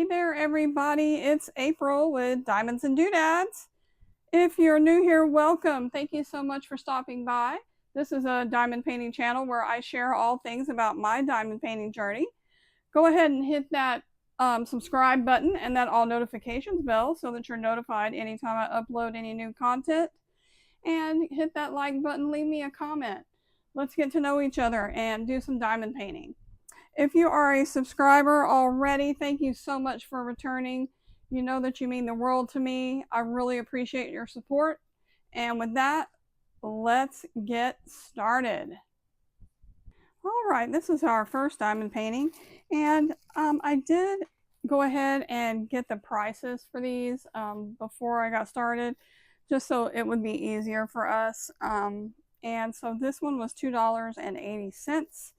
there, everybody. It's April with Diamonds&Doo-dads. If you're new here, welcome. Thank you so much for stopping by. This is a diamond painting channel where I share all things about my diamond painting journey. Go ahead and hit that subscribe button and that all notifications bell so that you're notified anytime I upload any new content. And hit that like button, leave me a comment. Let's get to know each other and do some diamond painting. If you are a subscriber already, thank you so much for returning. You know that you mean the world to me. I really appreciate your support. And with that, let's get started. All right, this is our first diamond painting. And I did go ahead and get the prices for these before I got started, just so it would be easier for us. And so this one was $2.80.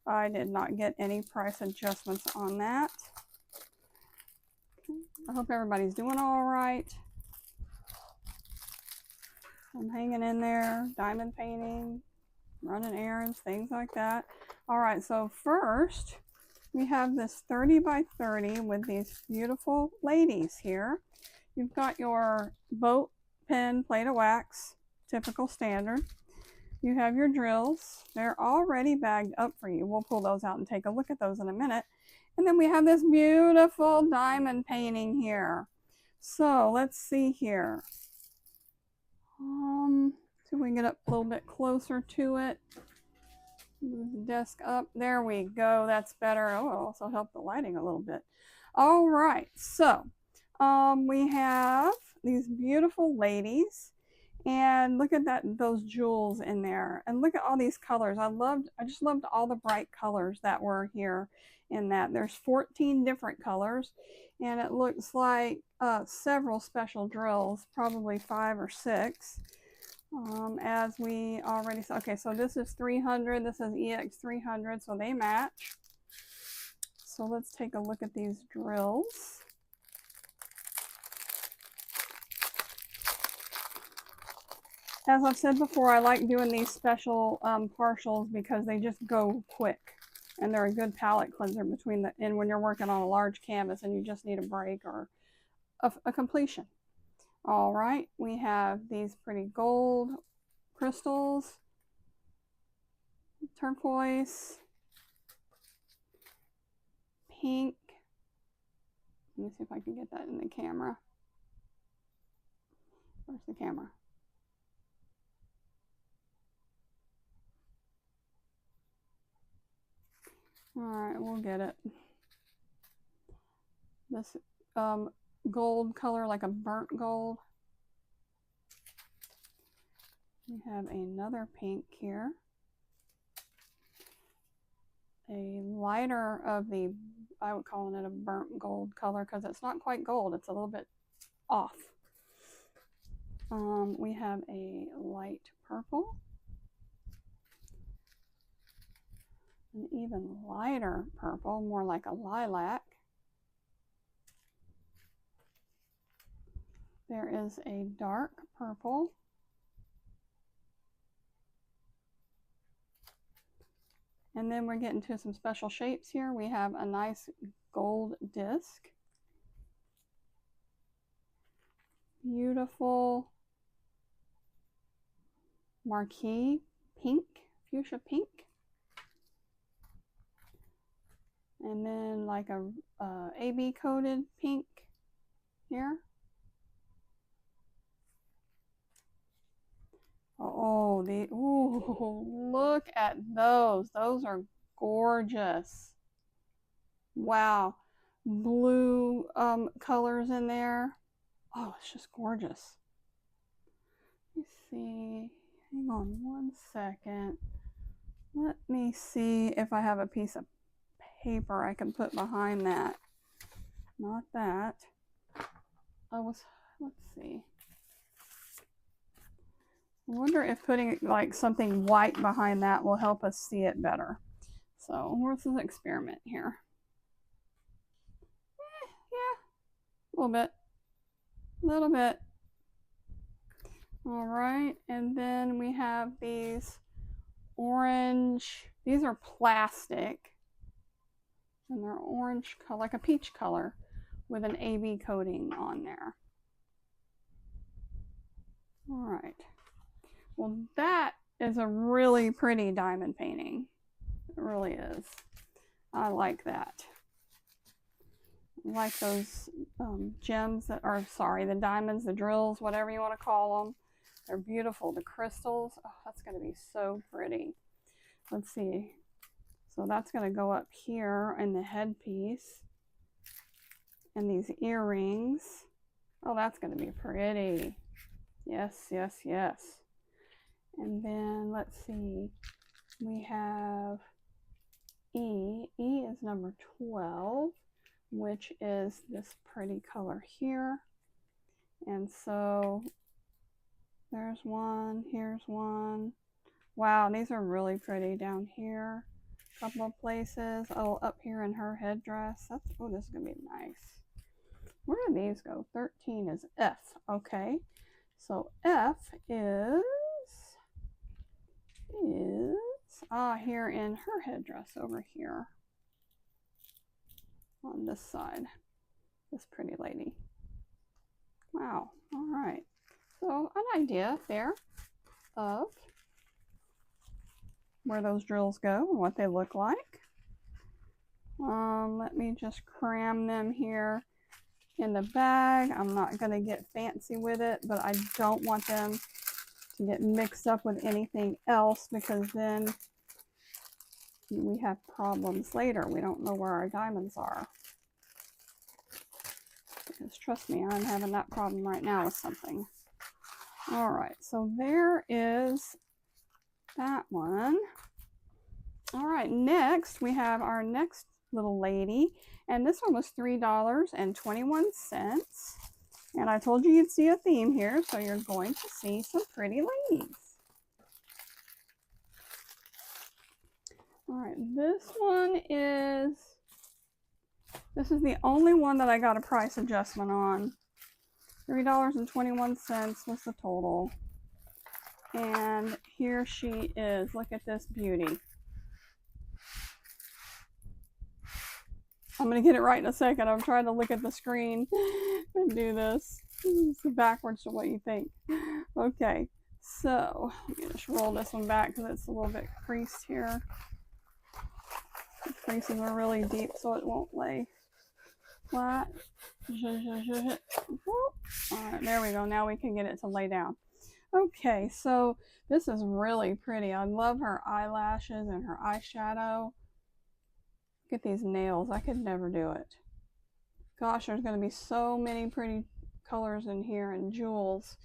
I did not get any price adjustments on that. I hope everybody's doing all right. I'm hanging in there, diamond painting, running errands, things like that. All right, so first we have this 30 by 30 with these beautiful ladies here. You've got your boat pen plate of wax, typical standard. You have your drills. They're already bagged up for you. We'll pull those out and take a look at those in a minute. And then we have this beautiful diamond painting here. So let's see here. See if we can get up a little bit closer to it. Move the desk up. There we go. That's better. Oh, it'll also help the lighting a little bit. All right. So we have these beautiful ladies. And look at that, those jewels in there. And look at all these colors. I just loved all the bright colors that were here in that. There's 14 different colors. And it looks like several special drills, probably 5 or 6. As we already saw. Okay, so this is 300. This is EX300, so they match. So let's take a look at these drills. As I've said before, I like doing these special partials because they just go quick and they're a good palette cleanser and when you're working on a large canvas and you just need a break or a completion. All right, we have these pretty gold crystals, turquoise, pink. Let me see if I can get that in the camera. Where's the camera? All right, we'll get it. This gold color, like a burnt gold. We have another pink here. A lighter of the, I would call it a burnt gold color because it's not quite gold. It's a little bit off. We have a light purple. An even lighter purple, more like a lilac. There is a dark purple. And then we're getting to some special shapes here. We have a nice gold disc. Beautiful marquee pink, fuchsia pink. And then like a AB coated pink here. Oh, ooh, look at those. Those are gorgeous. Wow. Blue colors in there. Oh, it's just gorgeous. Let me see. Hang on one second. Let me see if I have a piece of paper I can put behind that. Not that. Let's see. I wonder if putting like something white behind that will help us see it better. So let's experiment here. Yeah, a little bit. All right, and then we have these orange, these are plastic, and they're orange color, like a peach color. with an AB coating on there. All right. Well, that is a really pretty diamond painting. It really is. I like that. I like those gems that are, sorry, the diamonds, the drills, whatever you want to call them. They're beautiful. The crystals, oh, that's going to be so pretty. Let's see. So that's going to go up here in the headpiece. And these earrings. Oh, that's going to be pretty. Yes, yes, yes. And then let's see. We have E. E is number 12, which is this pretty color here. And so there's one, here's one. Wow, these are really pretty down here. A couple of places. Oh, up here in her headdress. That's, oh, this is gonna be nice. Where do these go? 13 is F. Okay. So F is here in her headdress over here. On this side. This pretty lady. Wow. All right. So an idea there of where those drills go and what they look like. Let me just cram them here in the bag. I'm not going to get fancy with it, but I don't want them to get mixed up with anything else, because then we have problems later. We don't know where our diamonds are. Because trust me, I'm having that problem right now with something. All right, so there is that one. All right, next we have our next little lady, and this one was $3.21. And I told you you'd see a theme here, so you're going to see some pretty ladies. All right, this is the only one that I got a price adjustment on. $3.21 was the total. And here she is. Look at this beauty. I'm going to get it right in a second. I'm trying to look at the screen and do this. It's backwards to what you think. Okay, so let me just roll this one back because it's a little bit creased here. The creases are really deep, so it won't lay flat. Alright, there we go. Now we can get it to lay down. Okay, so this is really pretty. I love her eyelashes and her eyeshadow. Look at these nails. I could never do it. Gosh, there's going to be so many pretty colors in here and jewels.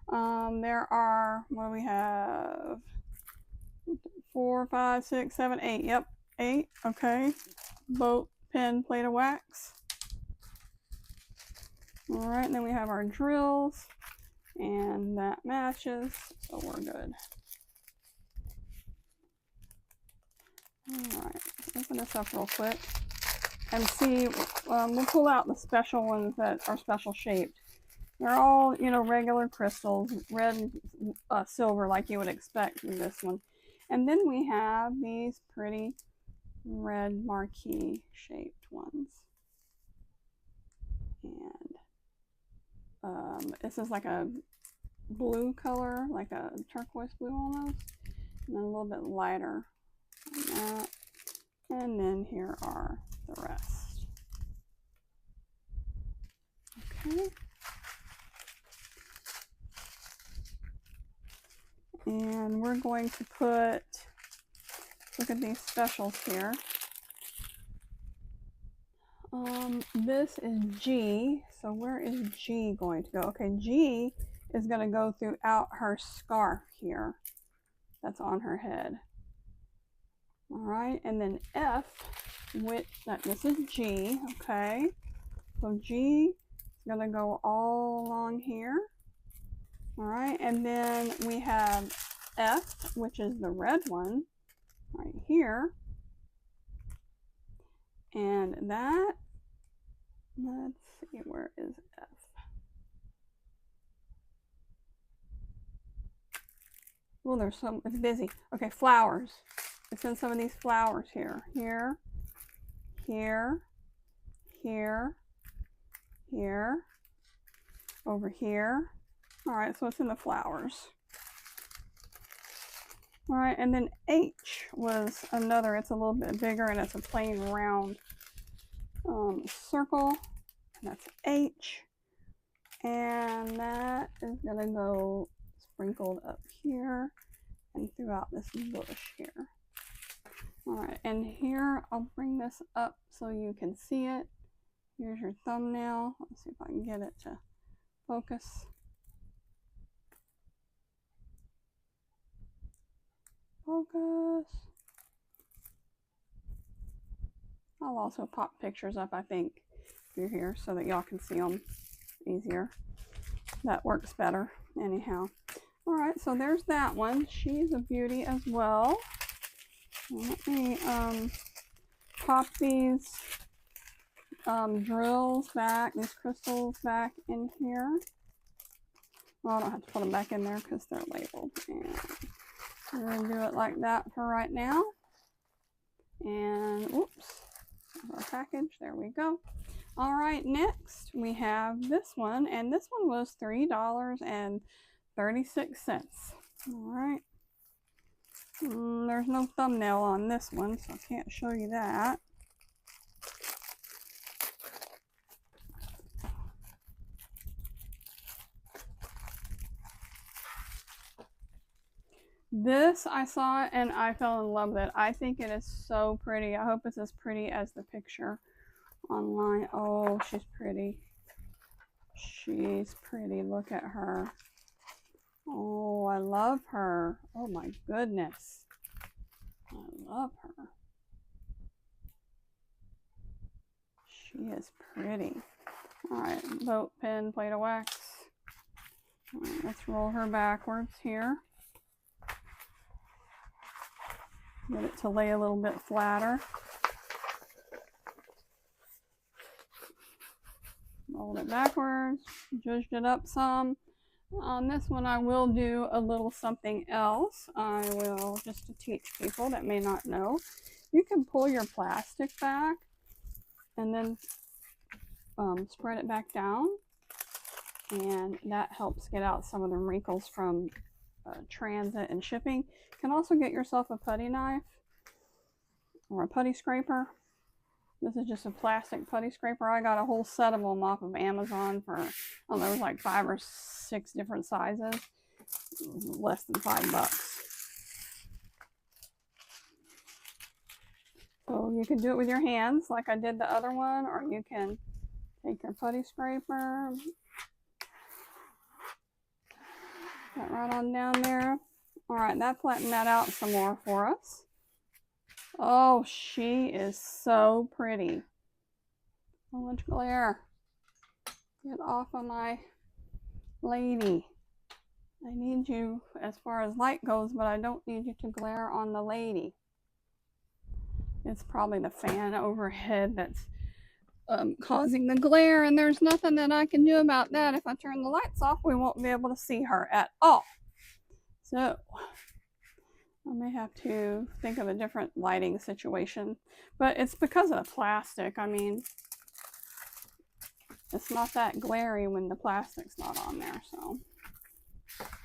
There are, what do we have? 4, 5, 6, 7, 8. Yep, 8. Okay. Boat, pen, plate of wax. All right, and then we have our drills, and that matches, so we're good. All right, let's open this up real quick and see. We'll pull out the special ones that are special shaped. They're all, you know, regular crystals, red, silver, like you would expect in this one. And then we have these pretty red marquee shaped ones. And this is like a blue color, like a turquoise blue almost, and then a little bit lighter on that. And then here are the rest. Okay. And we're going to put, look at these specials here. This is G, so where is G going to go? Okay, G is going to go throughout her scarf here that's on her head. All right, and then F, this is G, okay. So G is going to go all along here. All right, and then we have F, which is the red one right here. And that, let's see, where is F? Oh, there's some, it's busy. Okay, flowers. It's in some of these flowers here. Here, here, here, here, over here. All right, so it's in the flowers. All right, and then H was another, it's a little bit bigger and it's a plain round circle. And that's H. And that is gonna go sprinkled up here and throughout this bush here. All right, and here I'll bring this up so you can see it. Here's your thumbnail. Let's see if I can get it to focus. Focus. I'll also pop pictures up, I think, through here so that y'all can see them easier. That works better anyhow. All right, so there's that one. She's a beauty as well. Let me pop these drills back, these crystals back in here. Well, I don't have to put them back in there because they're labeled. And we're going to do it like that for right now. And oops, our package, there we go. All right, next we have this one, and this one was $3.36. All right. There's no thumbnail on this one, so I can't show you that. This, I saw it and I fell in love with it. I think it is so pretty. I hope it's as pretty as the picture online. Oh, she's pretty. She's pretty. Look at her. Oh, I love her. Oh my goodness. I love her. She is pretty. All right, boat pen, plate of wax. All right, let's roll her backwards here. Get it to lay a little bit flatter. Rolled it backwards, judged it up some. On this one, I will do a little something else. I will, just to teach people that may not know, you can pull your plastic back and then spread it back down. And that helps get out some of the wrinkles from transit and shipping. You can also get yourself a putty knife or a putty scraper. This is just a plastic putty scraper. I got a whole set of them off of Amazon for, I don't know, there was like 5 or 6 different sizes. Less than $5. So you can do it with your hands like I did the other one, or you can take your putty scraper, put right on down there. All right, that flattened that out some more for us. Oh, she is so pretty. So much glare. Get off of my lady. I need you as far as light goes, but I don't need you to glare on the lady. It's probably the fan overhead that's causing the glare, and there's nothing that I can do about that. If I turn the lights off, we won't be able to see her at all. So I may have to think of a different lighting situation, but it's because of the plastic. I mean, it's not that glary when the plastic's not on there, so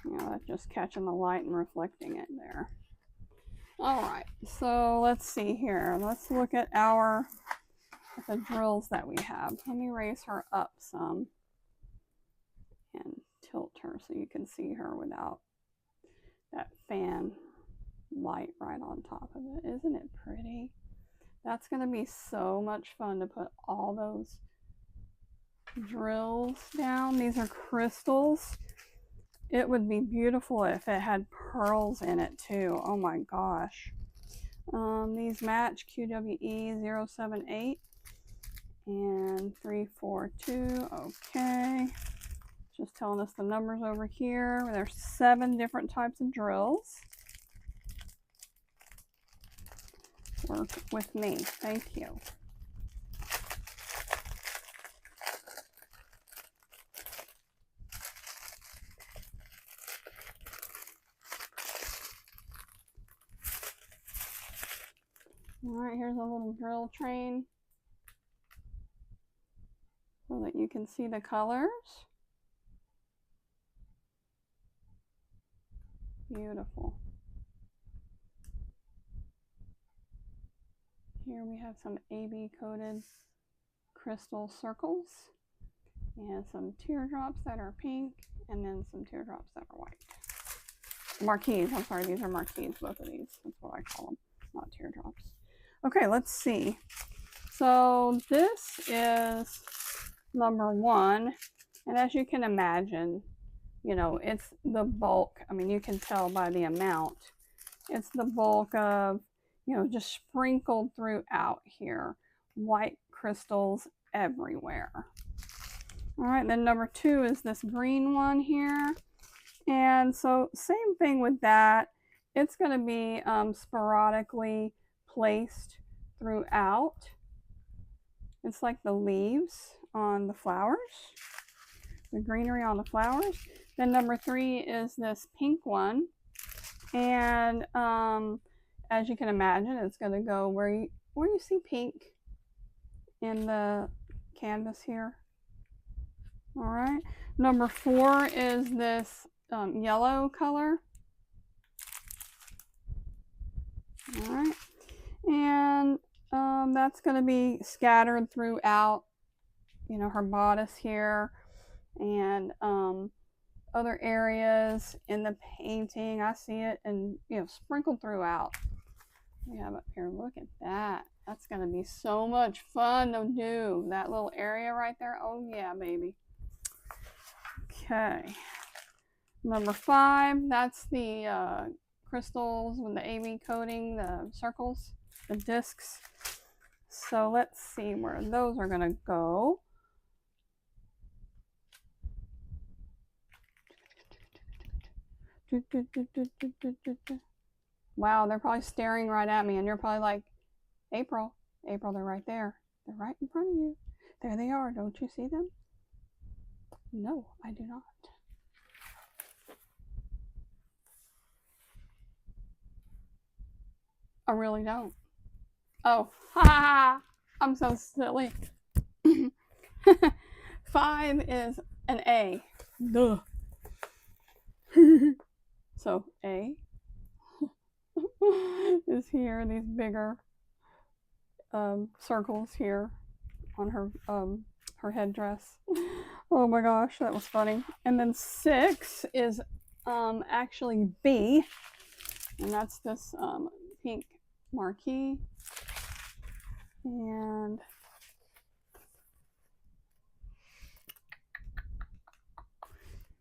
you know, that's just catching the light and reflecting it there. All right, so let's see here. Let's look at the drills that we have. Let me raise her up some and tilt her so you can see her without that fan light right on top of it. Isn't it pretty? That's going to be so much fun to put all those drills down. These are crystals. It would be beautiful if it had pearls in it too. Oh my gosh. These match QWE 078 and 342. Okay. Just telling us the numbers over here. There's 7 different types of drills. Work with me. Thank you. All right, here's a little drill train. so that you can see the colors. Beautiful. Here we have some AB coated crystal circles and some teardrops that are pink, and then some teardrops that are white. Marquees, I'm sorry, these are marquees, both of these. That's what I call them, not teardrops. Okay, let's see. So this is number 1, and as you can imagine, you know, it's the bulk. I mean, you can tell by the amount. It's the bulk of, you know, just sprinkled throughout here. White crystals everywhere. All right, then number 2 is this green one here. And so same thing with that. It's going to be sporadically placed throughout. It's like the leaves on the flowers, the greenery on the flowers. Then number 3 is this pink one. And as you can imagine, it's going to go where you see pink in the canvas here. All right. Number 4 is this yellow color. All right. And that's going to be scattered throughout, you know, her bodice here and other areas in the painting. I see it, and you know, sprinkled throughout. We have up here, look at that. That's going to be so much fun to do. That little area right there. Oh yeah, baby. Okay. Number 5, that's the crystals with the AB coating, the circles, the discs. So let's see where those are going to go. Wow, they're probably staring right at me, and you're probably like, April, April, they're right there. They're right in front of you. There they are. Don't you see them? No, I do not. I really don't. Oh, ha ha! I'm so silly. 5 is an A. Duh. So A is here, these bigger circles here on her headdress. Oh my gosh, that was funny. And then 6 is actually B, and that's this pink marquee. And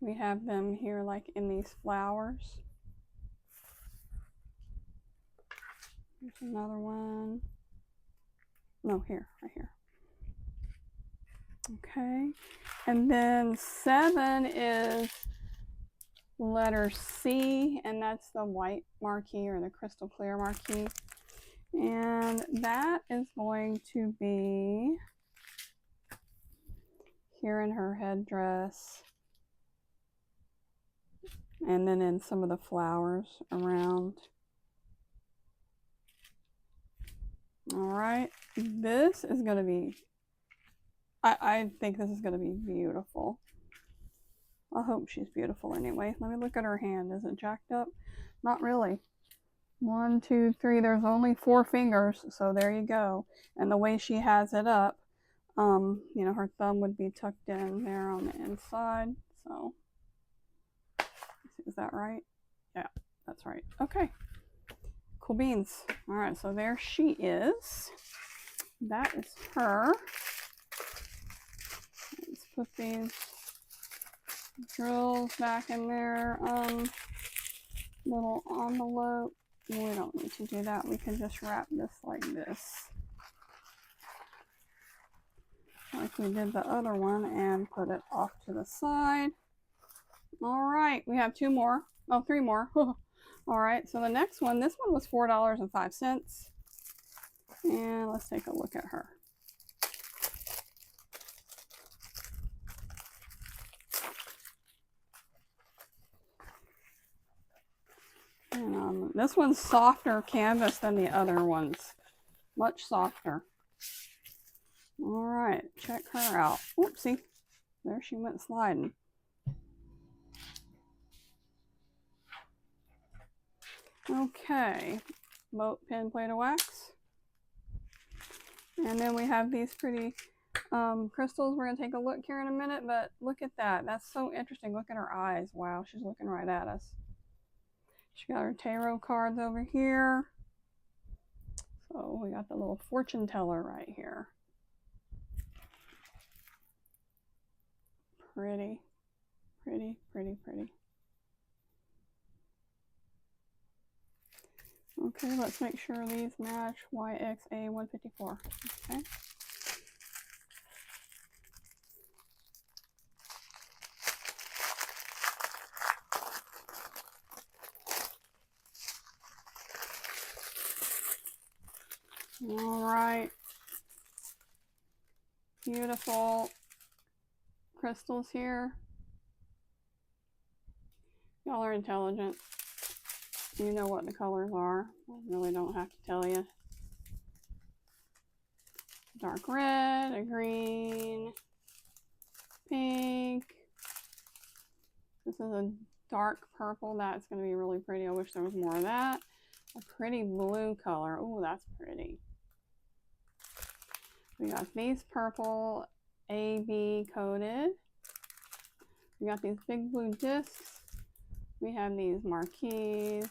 we have them here like in these flowers. Here's another one. No, here, right here. Okay. And then 7 is letter C, and that's the white marquee or the crystal clear marquee. And that is going to be here in her headdress, and then in some of the flowers around. All right, this is going to be, I think this is going to be beautiful. I hope she's beautiful anyway. Let me look at her hand. Is it jacked up? Not really. 1, 2, 3. There's only 4 fingers, so there you go. And the way she has it up, you know, her thumb would be tucked in there on the inside. So, is that right? Yeah, that's right. Okay. Cool beans. All right, so there she is. That is her. Let's put these drills back in their little envelope. We don't need to do that. We can just wrap this like this, like we did the other one, and put it off to the side. All right, we have 2 more. Oh, 3 more. All right, so the next one, this one was $4.05. And let's take a look at her. And this one's softer canvas than the other ones. Much softer. All right, check her out. Oopsie, there she went sliding. Okay, boat pin plate of wax. And then we have these pretty crystals. We're going to take a look here in a minute, but look at that. That's so interesting. Look at her eyes. Wow, she's looking right at us. She got her tarot cards over here. So we got the little fortune teller right here. Pretty, pretty, pretty, pretty. Okay, let's make sure these match YXA154. Okay. All right. Beautiful crystals here. Y'all are intelligent. You know what the colors are. I really don't have to tell you. Dark red, a green, pink. This is a dark purple. That's going to be really pretty. I wish there was more of that. A pretty blue color. Oh, that's pretty. We got these purple AB coated. We got these big blue discs. We have these marquees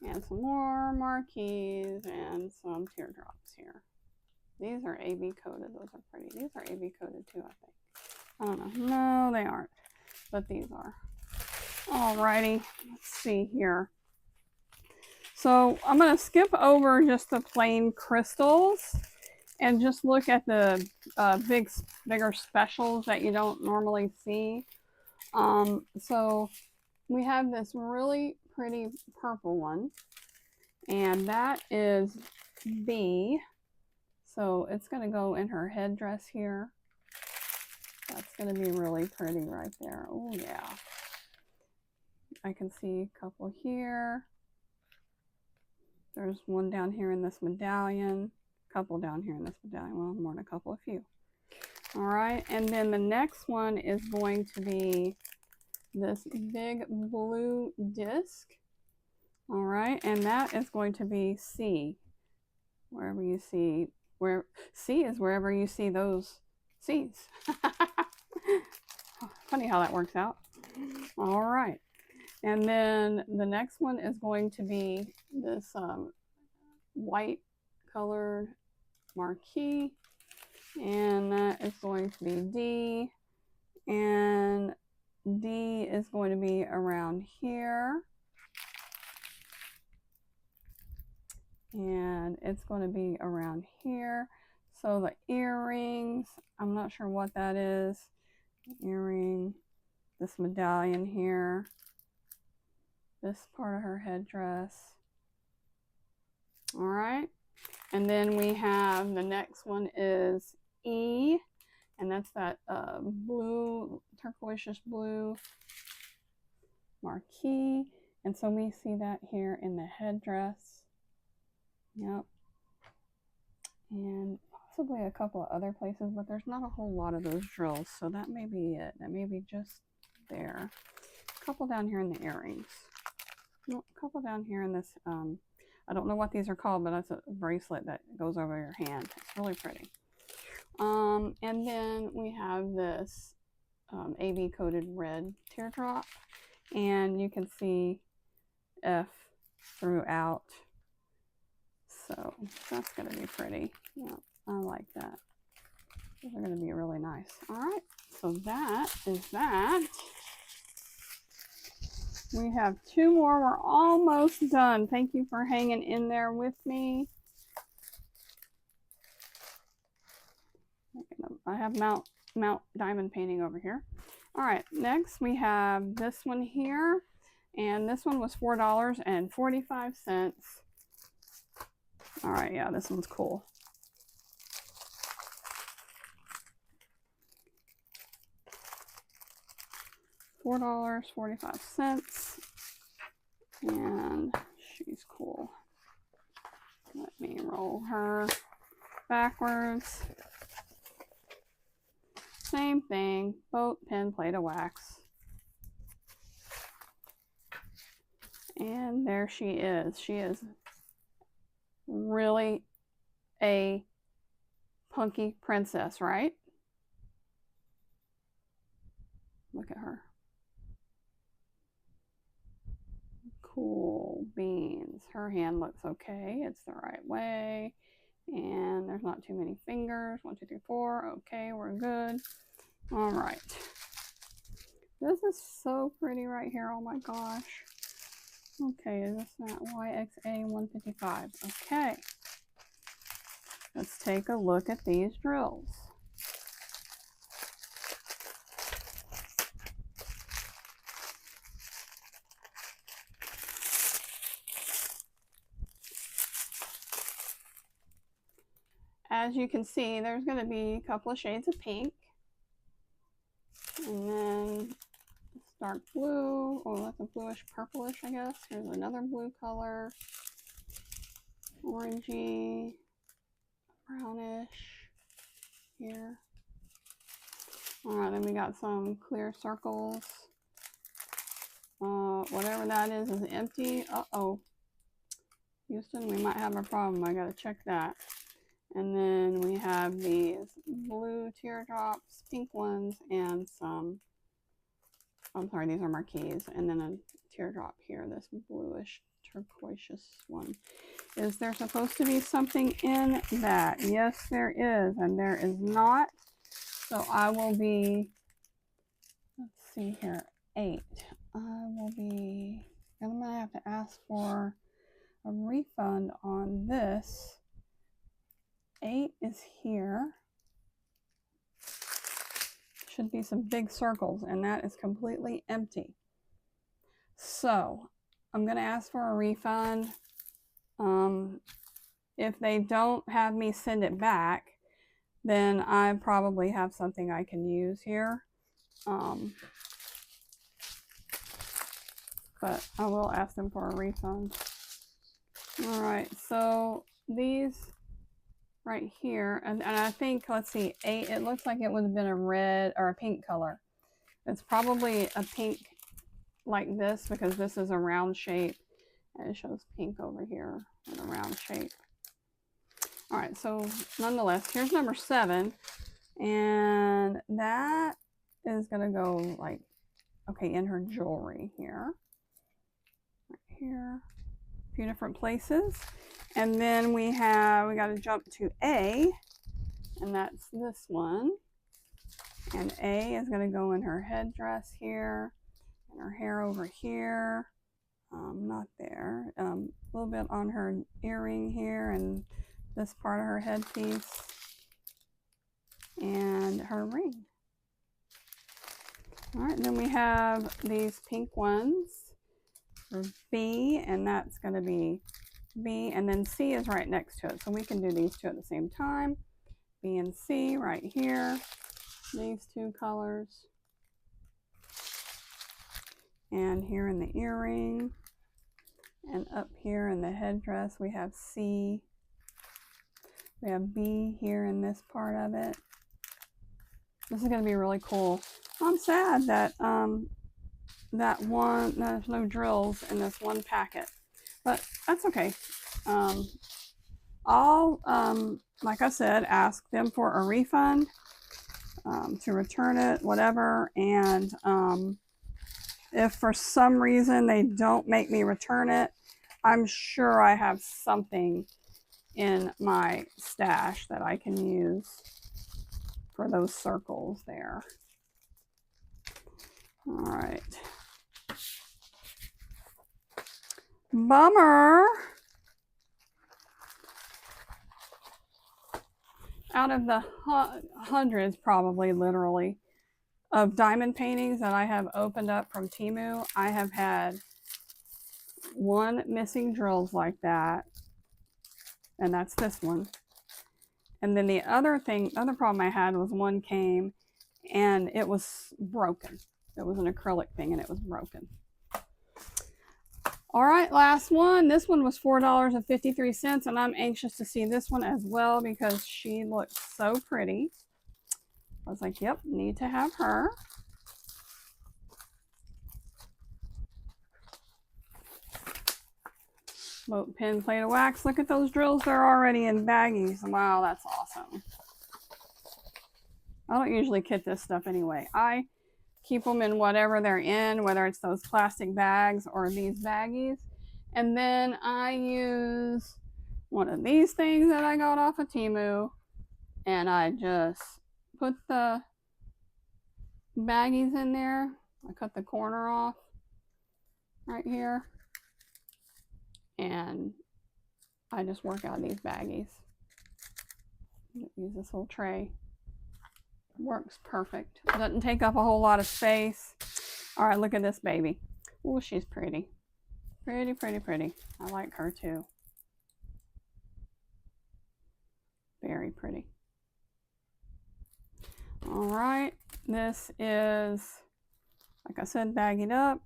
and some more marquees and some teardrops here. These are AB coated. Those are pretty. These are AB coated too, I think. I don't know. No, they aren't. But these are. Alrighty. Let's see here. So I'm going to skip over just the plain crystals and just look at the bigger specials that you don't normally see. So we have this really pretty purple one, and that is B. So it's going to go in her headdress here. That's going to be really pretty right there. Oh yeah. I can see a couple here. There's one down here in this medallion. A couple down here in this medallion. Well, more than a couple, a few. All right, and then the next one is going to be this big blue disc. All right, and that is going to be C. Wherever you see, where C is wherever you see those C's. Funny how that works out. All right, and then the next one is going to be this white colored marquee, and that is going to be D, and D is going to be around here, and it's going to be around here. So the earrings, I'm not sure what that is. Earring, this medallion here, this part of her headdress. All right, and then we have the next one is E, and that's that blue, turquoise blue marquee. And so we see that here in the headdress. Yep. And possibly a couple of other places, but there's not a whole lot of those drills. So that may be it. That may be just there. A couple down here in the earrings. Nope, a couple down here in this, I don't know what these are called, but that's a bracelet that goes over your hand. It's really pretty. And then we have this AB coated red teardrop, and you can see F throughout. So that's going to be pretty. Yeah, I like that. Those are going to be really nice. All right, so that is that. We have two more. We're almost done. Thank you for hanging in there with me. I have Mount Diamond painting over here. All right, next we have this one here, and this one was $4.45. All right, yeah, this one's cool. $4.45, and she's cool. Let me roll her backwards. Same thing, boat, pen, plate of wax. And there she is. She is really a punky princess, right? Look at her. Cool beans. Her hand looks okay. It's the right way. And there's not too many fingers. 1, 2, 3, 4. Okay, we're good. All right. This is so pretty right here. Oh my gosh. Okay, is this that YXA 155? Okay. Let's take a look at these drills. As you can see, there's going to be a couple of shades of pink. And then dark blue. Oh, that's a bluish purplish, I guess. Here's another blue color. Orangey. Brownish. Here. Alright, then we got some clear circles. Whatever that is empty. Uh-oh. Houston, we might have a problem. I gotta check that. And then we have these blue teardrops, pink ones, and some, I'm sorry, these are marquees. And then a teardrop here, this bluish turquoise one. Is there supposed to be something in that? Yes, there is, and there is not. So I will be, let's see here, 8. I'm going to have to ask for a refund on this. 8 is here. Should be some big circles, and that is completely empty. So I'm going to ask for a refund. If they don't have me send it back, then I probably have something I can use here. But I will ask them for a refund. All right, so these right here, and I think, let's see, 8, it looks like it would have been a red or a pink color. It's probably a pink like this, because this is a round shape, and it shows pink over here in a round shape. All right, so nonetheless, here's number 7, and that is gonna go like, okay, in her jewelry here, right here, a few different places. And then we got to jump to A, and that's this one. And A is going to go in her headdress here, and her hair over here. Not there. A little bit on her earring here, and this part of her headpiece, and her ring. All right, and then we have these pink ones for B, and that's going to be B, and then C is right next to it, so we can do these two at the same time. B and C right here, these two colors, and here in the earring, and up here in the headdress we have C. We have B here in this part of it. This is going to be really cool. I'm sad that there's no drills in this one packet, but that's okay. I'll, like I said, ask them for a refund, to return it, whatever. And if for some reason they don't make me return it, I'm sure I have something in my stash that I can use for those circles there. All right. Bummer. Out of the hundreds, probably literally, of diamond paintings that I have opened up from Temu, I have had one missing drills like that, and that's this one. And then the other problem I had was one came and it was broken. It was an acrylic thing and it was broken. All right, last one. This one was $4.53, and I'm anxious to see this one as well because she looks so pretty. I was like, yep, need to have her. Float pen, plate of wax. Look at those drills. They're already in baggies. Wow, that's awesome. I don't usually kit this stuff anyway. I keep them in whatever they're in, whether it's those plastic bags or these baggies. And then I use one of these things that I got off of Temu, and I just put the baggies in there. I cut the corner off right here, and I just work out these baggies. Use this little tray. Works perfect. Doesn't take up a whole lot of space. All right, look at this baby. Oh, she's pretty. Pretty, pretty, pretty. I like her too. Very pretty. All right, this is, like I said, baggied up.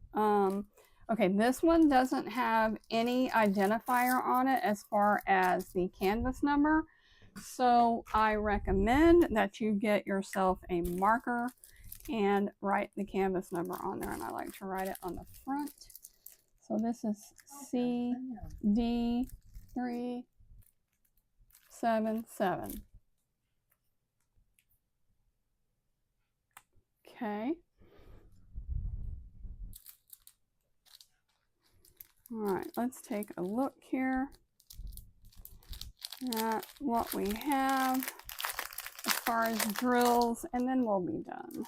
Okay, this one doesn't have any identifier on it as far as the canvas number. So I recommend that you get yourself a marker and write the canvas number on there. And I like to write it on the front. So this is CD377. Okay. All right, let's take a look here at what we have as far as drills, and then we'll be done.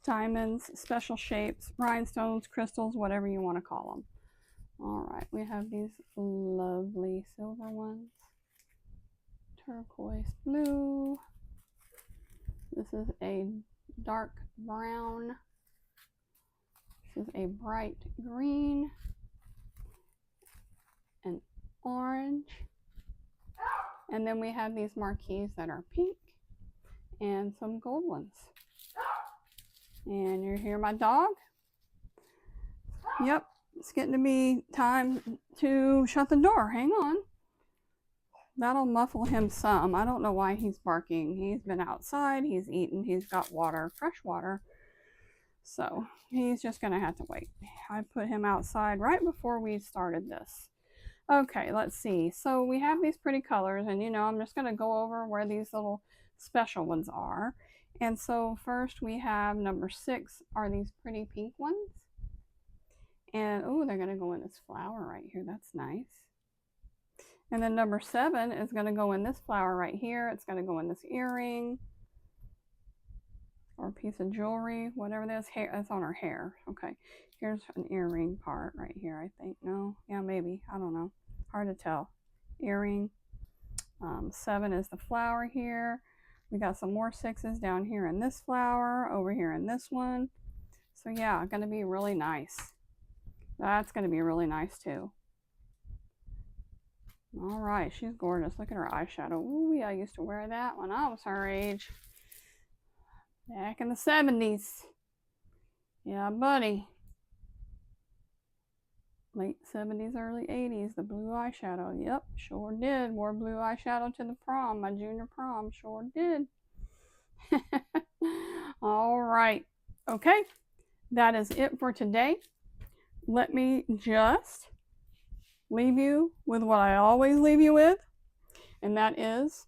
Diamonds, special shapes, rhinestones, crystals, whatever you want to call them. All right, we have these lovely silver ones. Turquoise blue. This is a dark brown. This is a bright green. An orange. And then we have these marquees that are pink and some gold ones. And you hear my dog? Yep, it's getting to be time to shut the door. Hang on. That'll muffle him some. I don't know why he's barking. He's been outside, he's eaten, he's got water, fresh water. So he's just gonna have to wait. I put him outside right before we started this. Okay, let's see. So we have these pretty colors, and you know, I'm just gonna go over where these little special ones are. And so first we have number 6 are these pretty pink ones. And oh, they're gonna go in this flower right here. That's nice. And then number 7 is gonna go in this flower right here. It's gonna go in this earring or piece of jewelry, whatever this hair, that's on her hair. Okay, here's an earring part right here, I think. No, yeah, maybe, I don't know, hard to tell. Earring. 7 is the flower here. We got some more 6s down here in this flower, over here in this one. So yeah, gonna be really nice. That's gonna be really nice too. All right, she's gorgeous. Look at her eyeshadow. Ooh, yeah, I used to wear that when I was her age. Back in the 70s. Yeah, buddy. Late 70s, early 80s, the blue eyeshadow. Yep, sure did. Wore blue eyeshadow to the prom, my junior prom. Sure did. All right. Okay, that is it for today. Let me just leave you with what I always leave you with, and that is,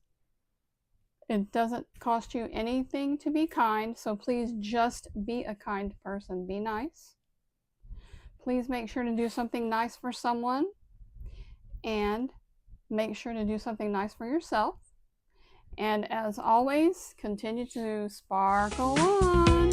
it doesn't cost you anything to be kind, so please just be a kind person. Be nice. Please make sure to do something nice for someone, and make sure to do something nice for yourself. And as always, continue to sparkle on.